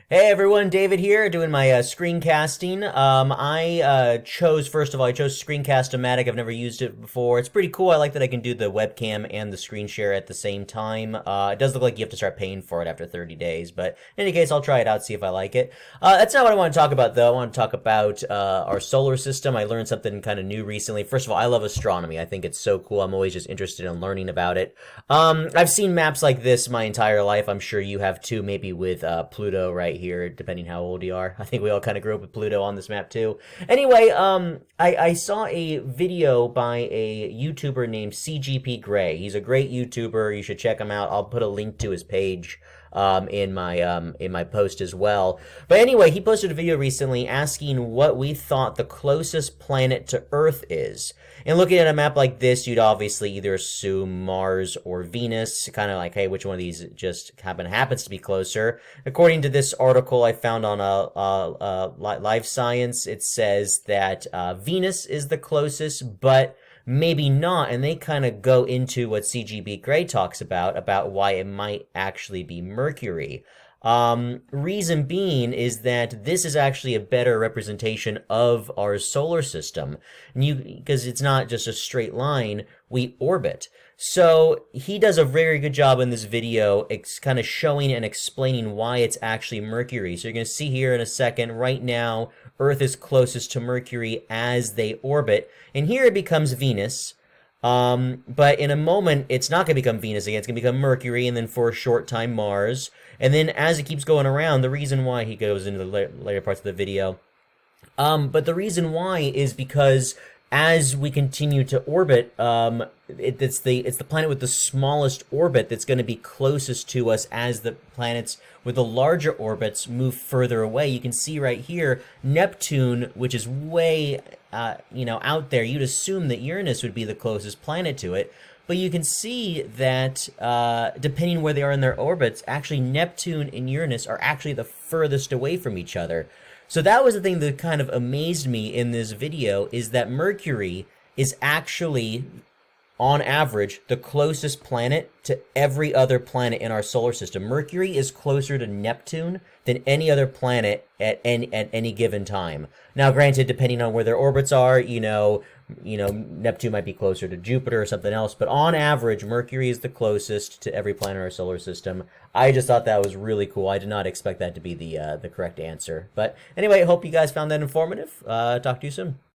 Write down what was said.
Hey everyone, David here, doing my screencasting. I chose, first of all, I chose Screencast-O-Matic. I've never used it before. It's pretty cool. I like that I can do the webcam and the screen share at the same time. It does look like you have to start paying for it after 30 days, but in any case, I'll try it out, see if I like it. That's not what I want to talk about, though. I want to talk about our solar system. I learned something kind of new recently. First of all, I love astronomy. I think it's so cool. I'm always just interested in learning about it. I've seen maps like this my entire life. I'm sure you have too, maybe with Pluto right here, depending how old you are. I think we all kind of grew up with Pluto on this map too. Anyway, I saw a video by a YouTuber named CGP Grey. He's a great YouTuber. You should check him out. I'll put a link to his page in my post as well. But anyway, he posted a video recently asking what we thought the closest planet to Earth is. And looking at a map like this, you'd obviously either assume Mars or Venus, kind of like, hey, which one of these just happens to be closer? According to this article I found on Live Science, it says that Venus is the closest, but maybe not, and they kind of go into what CGB Grey talks about why it might actually be Mercury. Reason being is that this is actually a better representation of our solar system, because it's not just a straight line, we orbit. So he does a very good job in this video, kind of showing and explaining why it's actually Mercury. So you're going to see here in a second, right now, Earth is closest to Mercury as they orbit, and here it becomes Venus. But in a moment, it's not going to become Venus again. It's going to become Mercury, and then for a short time, Mars. And then as it keeps going around, the reason why he goes into the later parts of the video, but the reason why is because as we continue to orbit, it's the planet with the smallest orbit that's going to be closest to us as the planets with the larger orbits move further away. You can see right here, Neptune, which is way, out there. You'd assume that Uranus would be the closest planet to it. But you can see that depending where they are in their orbits, actually Neptune and Uranus are actually the furthest away from each other. So that was the thing that kind of amazed me in this video, is that Mercury is actually, on average, the closest planet to every other planet in our solar system. Mercury is closer to Neptune than any other planet at any given time. Now, granted, depending on where their orbits are, Neptune might be closer to Jupiter or something else, but on average, Mercury is the closest to every planet in our solar system. I just thought that was really cool. I did not expect that to be the correct answer. But anyway, I hope you guys found that informative. Talk to you soon.